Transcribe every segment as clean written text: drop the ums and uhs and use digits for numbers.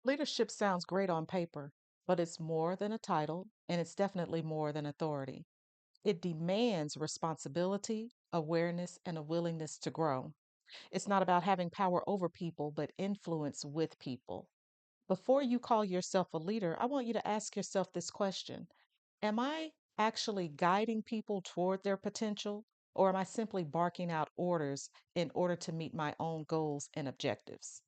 Leadership sounds great on paper, but it's more than a title, and it's definitely more than authority. It demands responsibility, awareness, and a willingness to grow. It's not about having power over people, but influence with people. Before you call yourself a leader, I want you to ask yourself this question: am I actually guiding people toward their potential, or am I simply barking out orders in order to meet my own goals and objectives?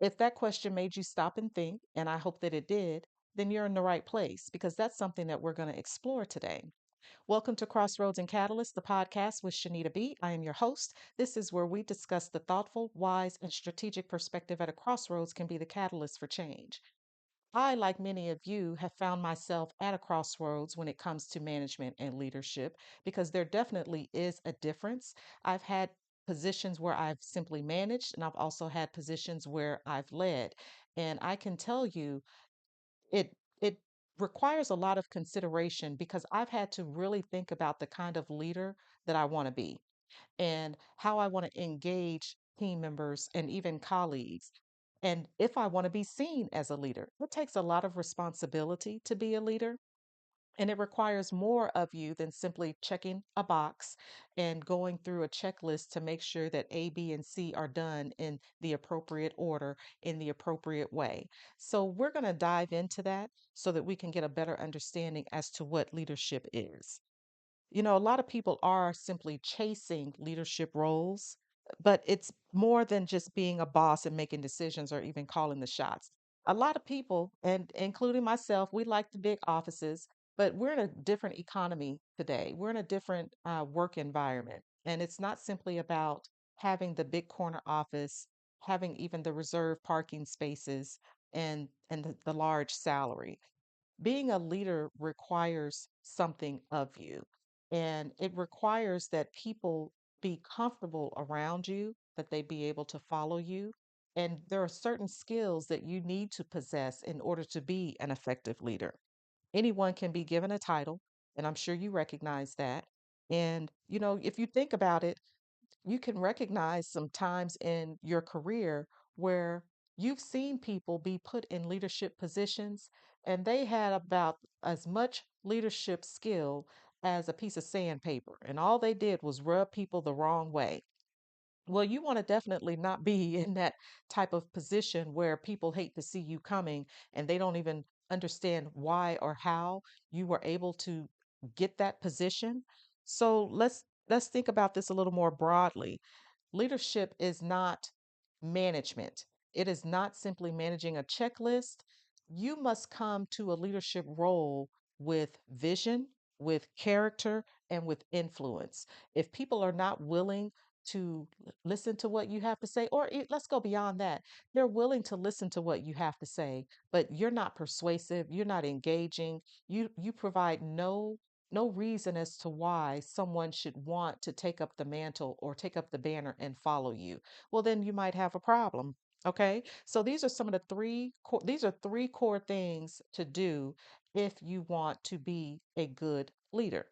If that question made you stop and think, and I hope that it did, then you're in the right place because that's something that we're going to explore today. Welcome to Crossroads and Catalysts, the podcast with Shanita B. I am your host. This is where we discuss the thoughtful, wise, and strategic perspective at a crossroads can be the catalyst for change. I, like many of you, have found myself at a crossroads when it comes to management and leadership because there definitely is a difference. I've had positions where I've simply managed, and I've also had positions where I've led. And I can tell you, it requires a lot of consideration because I've had to really think about the kind of leader that I want to be and how I want to engage team members and even colleagues. And if I want to be seen as a leader, it takes a lot of responsibility to be a leader. And it requires more of you than simply checking a box and going through a checklist to make sure that A, B, and C are done in the appropriate order, in the appropriate way. So, we're going to dive into that so that we can get a better understanding as to what leadership is. A lot of people are simply chasing leadership roles, but it's more than just being a boss and making decisions or even calling the shots. A lot of people, and including myself, we like the big offices, but we're in a different economy today. We're in a different work environment. And it's not simply about having the big corner office, having even the reserved parking spaces and the large salary. Being a leader requires something of you, and it requires that people be comfortable around you, that they be able to follow you. And there are certain skills that you need to possess in order to be an effective leader. Anyone can be given a title, and I'm sure you recognize that. And, if you think about it, you can recognize some times in your career where you've seen people be put in leadership positions and they had about as much leadership skill as a piece of sandpaper, and all they did was rub people the wrong way. Well, you want to definitely not be in that type of position where people hate to see you coming and they don't even understand why or how you were able to get that position. So let's think about this a little more broadly. Leadership is not management. It is not simply managing a checklist. You must come to a leadership role with vision, with character, and with influence. If people are not willing to listen to what you have to say, or let's go beyond that, they're willing to listen to what you have to say, but you're not persuasive, you're not engaging, you provide no reason as to why someone should want to take up the mantle or take up the banner and follow you. Well, then you might have a problem. Okay. So these are some of the these are three core things to do if you want to be a good leader.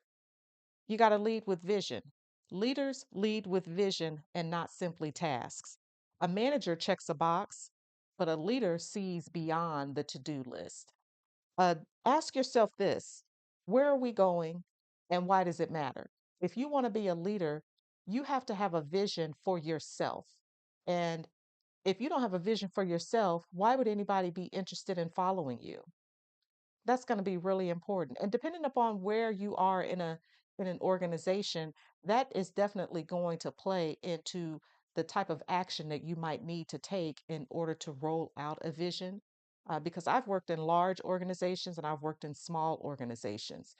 You got to lead with vision. Leaders lead with vision and not simply tasks. A manager checks a box, but a leader sees beyond the to do list. Uh, Ask yourself this: where are we going and why does it matter? If you want to be a leader, you have to have a vision for yourself. And if you don't have a vision for yourself, why would anybody be interested in following you? That's going to be really important. And depending upon where you are in an organization, that is definitely going to play into the type of action that you might need to take in order to roll out a vision. Because I've worked in large organizations and I've worked in small organizations.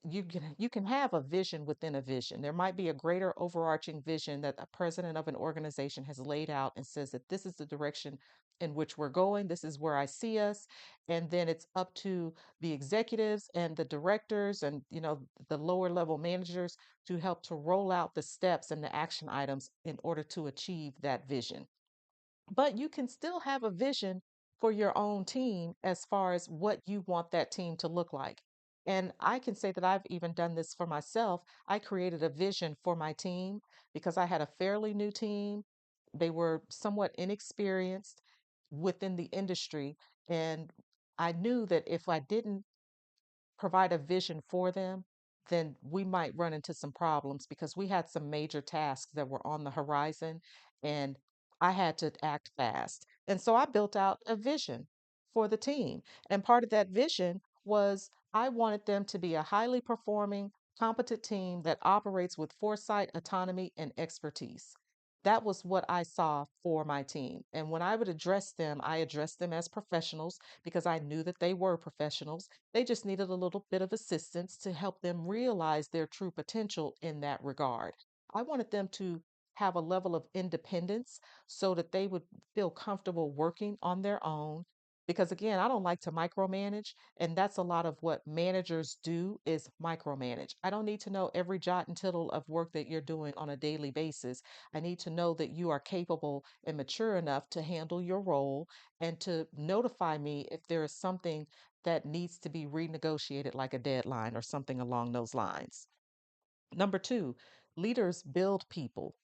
You can have a vision within a vision. There might be a greater overarching vision that a president of an organization has laid out and says that this is the direction in which we're going, this is where I see us. And then it's up to the executives and the directors and the lower level managers to help to roll out the steps and the action items in order to achieve that vision. But you can still have a vision for your own team as far as what you want that team to look like. And I can say that I've even done this for myself. I created a vision for my team because I had a fairly new team. They were somewhat inexperienced. within the industry. And I knew that if I didn't provide a vision for them, then we might run into some problems because we had some major tasks that were on the horizon and I had to act fast. And so I built out a vision for the team. And part of that vision was I wanted them to be a highly performing, competent team that operates with foresight, autonomy, and expertise. That was what I saw for my team. And when I would address them, I addressed them as professionals because I knew that they were professionals. They just needed a little bit of assistance to help them realize their true potential in that regard. I wanted them to have a level of independence so that they would feel comfortable working on their own. Because again, I don't like to micromanage, and that's a lot of what managers do is micromanage. I don't need to know every jot and tittle of work that you're doing on a daily basis. I need to know that you are capable and mature enough to handle your role and to notify me if there is something that needs to be renegotiated, like a deadline or something along those lines. Number two, leaders build people,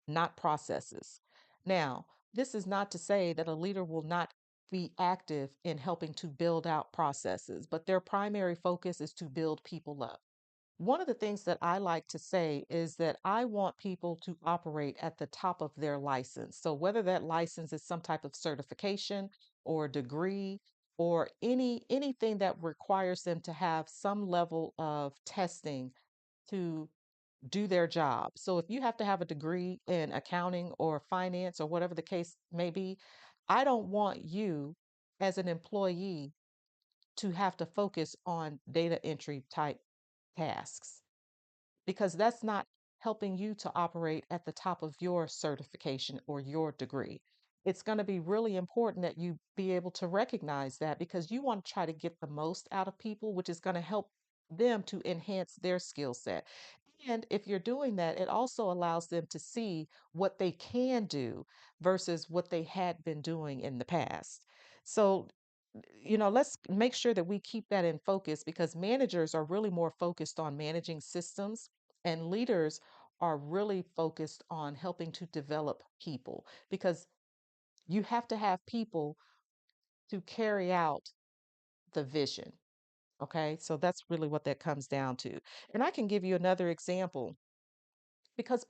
not processes. Now, this is not to say that a leader will not be active in helping to build out processes, but their primary focus is to build people up. One of the things that I like to say is that I want people to operate at the top of their license. So whether that license is some type of certification or degree or anything that requires them to have some level of testing to do their job. So if you have to have a degree in accounting or finance or whatever the case may be, I don't want you as an employee to have to focus on data entry type tasks because that's not helping you to operate at the top of your certification or your degree. It's going to be really important that you be able to recognize that because you want to try to get the most out of people, which is going to help them to enhance their skill set. And if you're doing that, it also allows them to see what they can do versus what they had been doing in the past. So, let's make sure that we keep that in focus because managers are really more focused on managing systems and leaders are really focused on helping to develop people because you have to have people to carry out the vision. Okay, so that's really what that comes down to. And I can give you another example because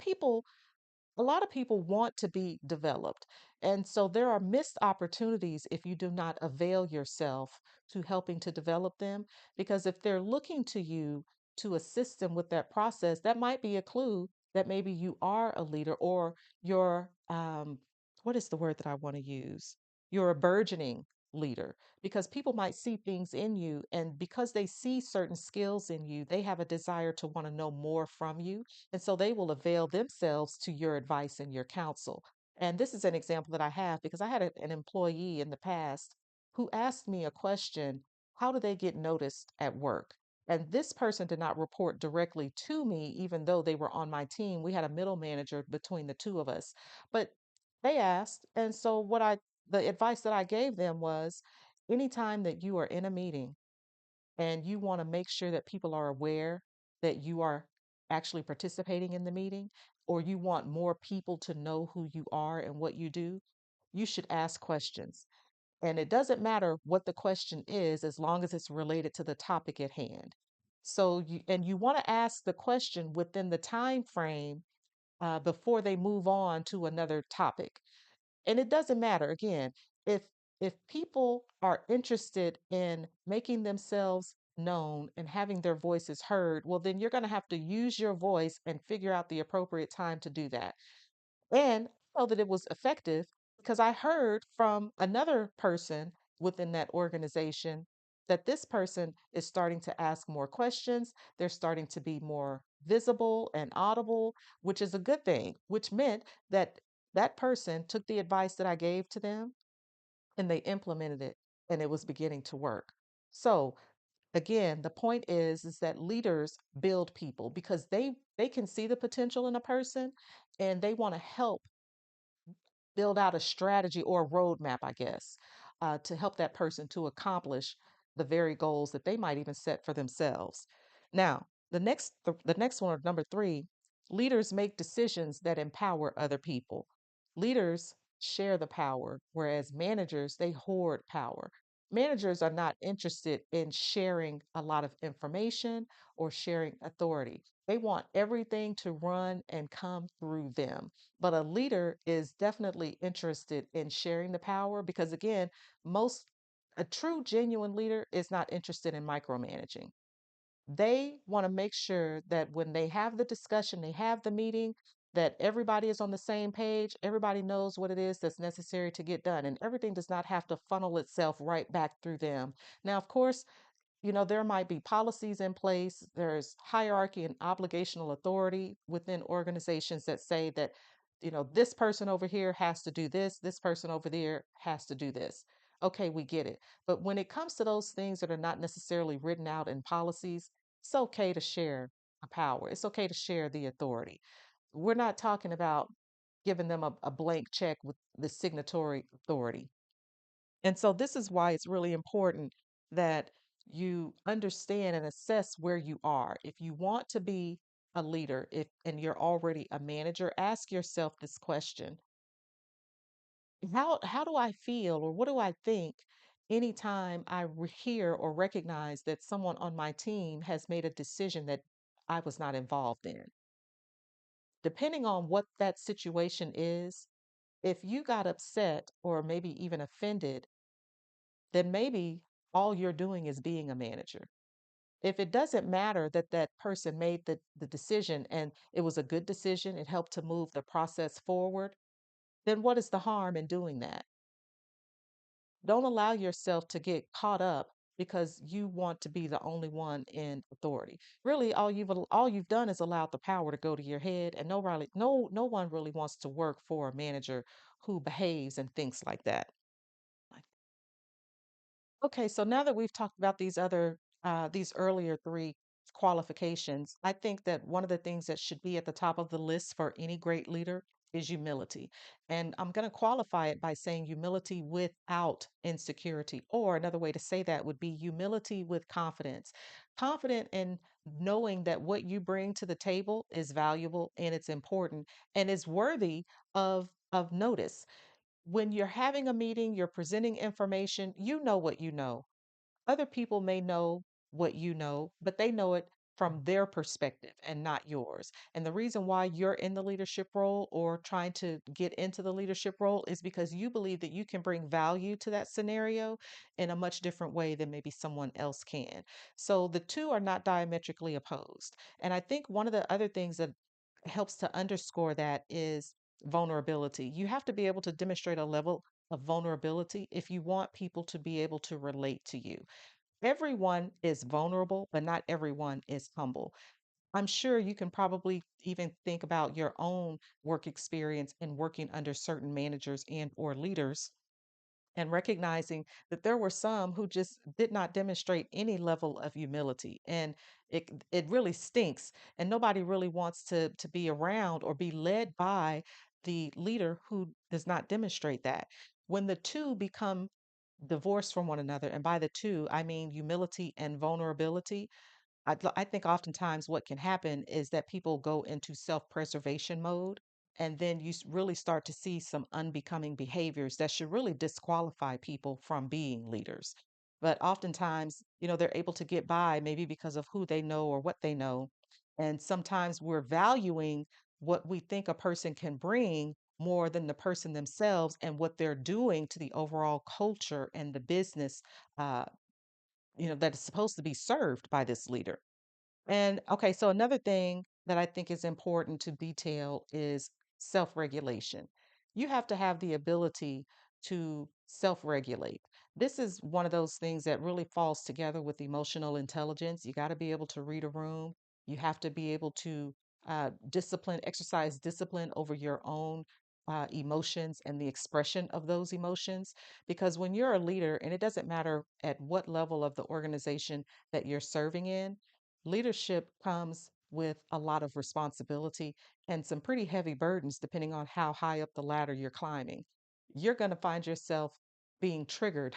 a lot of people want to be developed. And so there are missed opportunities if you do not avail yourself to helping to develop them. Because if they're looking to you to assist them with that process, that might be a clue that maybe you are a leader or you're, what is the word that I want to use? You're a burgeoning leader because people might see things in you. And because they see certain skills in you, they have a desire to want to know more from you and so they will avail themselves to your advice and your counsel. And this is an example that I have because I had an employee in the past who asked me a question: how do they get noticed at work? And this person did not report directly to me, even though they were on my team. We had a middle manager between the two of us. But they asked. And so, the advice that I gave them was anytime that you are in a meeting, and you want to make sure that people are aware that you are actually participating in the meeting, or you want more people to know who you are and what you do, you should ask questions. And it doesn't matter what the question is as long as it's related to the topic at hand. You want to ask the question within the time frame before they move on to another topic. And it doesn't matter again if people are interested in making themselves known and having their voices heard, well then you're going to have to use your voice and figure out the appropriate time to do that. And I know that it was effective because I heard from another person within that organization that this person is starting to ask more questions. They're starting to be more visible and audible, which is a good thing, which meant that that person took the advice that I gave to them and they implemented it and it was beginning to work. So again, the point is that leaders build people because they can see the potential in a person and they want to help build out a strategy or a roadmap, I guess, to help that person to accomplish the very goals that they might even set for themselves. Now, the next one, number three, leaders make decisions that empower other people. Leaders share the power, whereas managers, they hoard power. Managers are not interested in sharing a lot of information or sharing authority. They want everything to run and come through them. But a leader is definitely interested in sharing the power because, again, most a true, genuine leader is not interested in micromanaging. They want to make sure that when they have the discussion, they have the meeting, that everybody is on the same page, everybody knows what it is that's necessary to get done, and everything does not have to funnel itself right back through them. Now, of course, there might be policies in place. There's hierarchy and obligational authority within organizations that say that, this person over here has to do this person over there has to do this. Okay, we get it. But when it comes to those things that are not necessarily written out in policies, it's okay to share a power. It's okay to share the authority. We're not talking about giving them a blank check with the signatory authority. And so this is why it's really important that you understand and assess where you are. If you want to be a leader, if and you're already a manager, ask yourself this question. How do I feel or what do I think anytime I hear or recognize that someone on my team has made a decision that I was not involved in? Depending on what that situation is, if you got upset or maybe even offended, then maybe all you're doing is being a manager. If it doesn't matter that that person made the decision and it was a good decision, it helped to move the process forward, then what is the harm in doing that? Don't allow yourself to get caught up because you want to be the only one in authority. Really, all you've done is allowed the power to go to your head, and no one really wants to work for a manager who behaves and thinks like that. Okay, so now that we've talked about these earlier three qualifications, I think that one of the things that should be at the top of the list for any great leader is humility. And I'm going to qualify it by saying humility without insecurity. Or another way to say that would be humility with confidence. Confident in knowing that what you bring to the table is valuable and it's important and is worthy of notice. When you're having a meeting, you're presenting information, you know what you know. Other people may know what you know, but they know it from their perspective and not yours. And the reason why you're in the leadership role or trying to get into the leadership role is because you believe that you can bring value to that scenario in a much different way than maybe someone else can. So the two are not diametrically opposed. And I think one of the other things that helps to underscore that is vulnerability. You have to be able to demonstrate a level of vulnerability if you want people to be able to relate to you. Everyone is vulnerable, but not everyone is humble. I'm sure you can probably even think about your own work experience in working under certain managers and or leaders and recognizing that there were some who just did not demonstrate any level of humility, and it really stinks, and nobody really wants to be around or be led by the leader who does not demonstrate that. When the two become divorced from one another, and by the two I mean humility and vulnerability, I think oftentimes what can happen is that people go into self preservation mode. And then you really start to see some unbecoming behaviors that should really disqualify people from being leaders. But oftentimes, they're able to get by maybe because of who they know or what they know. And sometimes we're valuing what we think a person can bring more than the person themselves and what they're doing to the overall culture and the business, uh, that is supposed to be served by this leader. And okay, so another thing that I think is important to detail is self regulation. You have to have the ability to self regulate. This is one of those things that really falls together with emotional intelligence. You got to be able to read a room, you have to be able to exercise discipline over your own. Emotions and the expression of those emotions. Because when you're a leader, and it doesn't matter at what level of the organization that you're serving in, leadership comes with a lot of responsibility and some pretty heavy burdens depending on how high up the ladder you're climbing. You're going to find yourself being triggered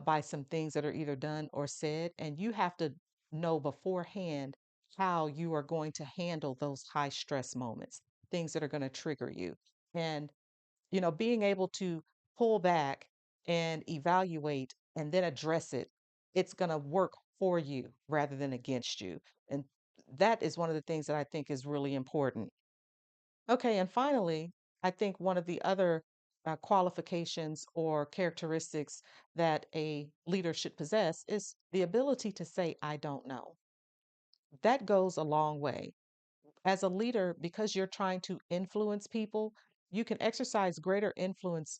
by some things that are either done or said, and you have to know beforehand how you are going to handle those high stress moments, things that are going to trigger you. And Being able to pull back and evaluate and then address it, it's going to work for you rather than against you. And that is one of the things that I think is really important. Okay, and finally, I think one of the other qualifications or characteristics that a leader should possess is the ability to say, I don't know. That goes a long way. As a leader, because you're trying to influence people, you can exercise greater influence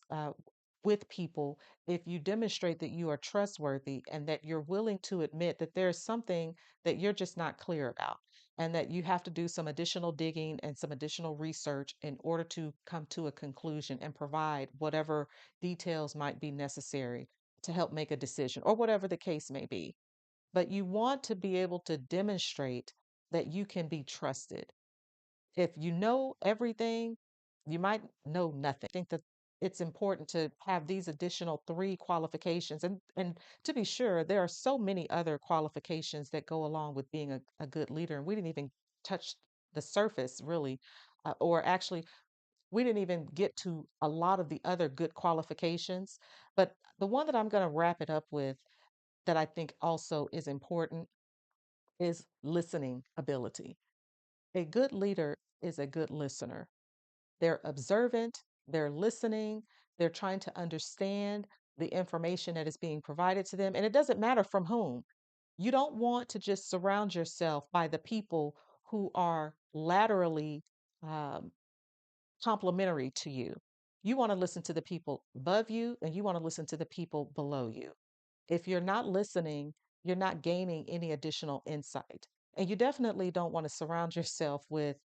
with people if you demonstrate that you are trustworthy and that you're willing to admit that there's something that you're just not clear about, and that you have to do some additional digging and some additional research in order to come to a conclusion and provide whatever details might be necessary to help make a decision or whatever the case may be. But you want to be able to demonstrate that you can be trusted. If you know everything, you might know nothing. I think that it's important to have these additional three qualifications. And to be sure, there are so many other qualifications that go along with being a good leader. And we didn't even touch the surface, really. Or actually, we didn't even get to a lot of the other good qualifications. But the one that I'm going to wrap it up with that I think also is important is listening ability. A good leader is a good listener. They're observant, they're listening, they're trying to understand the information that is being provided to them. And it doesn't matter from whom. You don't want to just surround yourself by the people who are laterally um, complementary to you. You want to listen to the people above you and you want to listen to the people below you. If you're not listening, you're not gaining any additional insight. And you definitely don't want to surround yourself with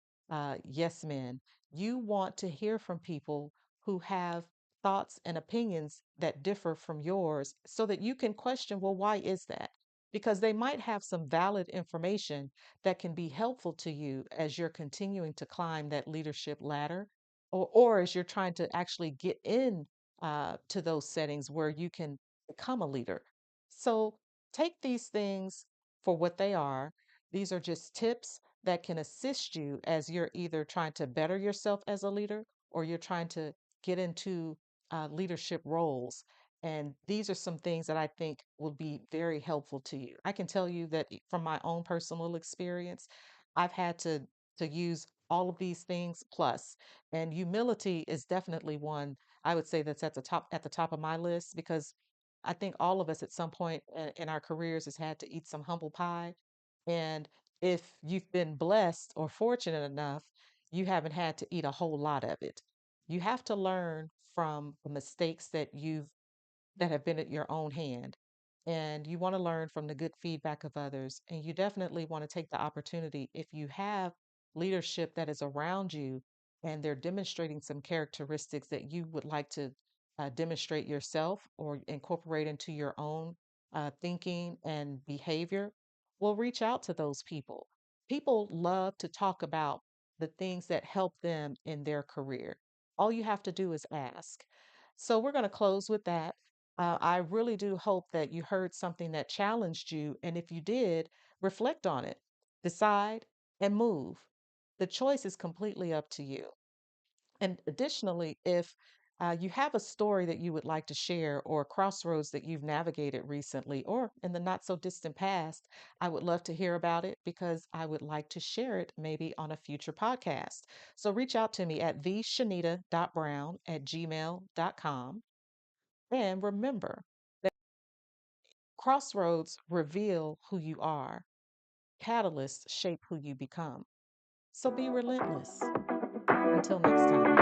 yes men. You want to hear from people who have thoughts and opinions that differ from yours so that you can question, well, why is that? Because they might have some valid information that can be helpful to you as you're continuing to climb that leadership ladder, or as you're trying to actually get in to those settings where you can become a leader. So take these things for what they are. These are just tips that can assist you as you're either trying to better yourself as a leader or you're trying to get into leadership roles. And these are some things that I think will be very helpful to you. I can tell you that from my own personal experience, I've had to use all of these things plus, and humility is definitely one I would say that's at the top of my list because I think all of us at some point in our careers has had to eat some humble pie. And if you've been blessed or fortunate enough, you haven't had to eat a whole lot of it. You have to learn from the mistakes that have been at your own hand. And you want to learn from the good feedback of others. And you definitely want to take the opportunity if you have leadership that is around you and they're demonstrating some characteristics that you would like to demonstrate yourself or incorporate into your own thinking and behavior. Well, reach out to those people. People love to talk about the things that help them in their career. All you have to do is ask. So, we're going to close with that. I really do hope that you heard something that challenged you. And if you did, reflect on it, decide, and move. The choice is completely up to you. And additionally, if you have a story that you would like to share or a crossroads that you've navigated recently or in the not so distant past, I would love to hear about it because I would like to share it maybe on a future podcast. So reach out to me at theshanita.brown@gmail.com. And remember, crossroads reveal who you are, catalysts shape who you become. So be relentless. Until next time.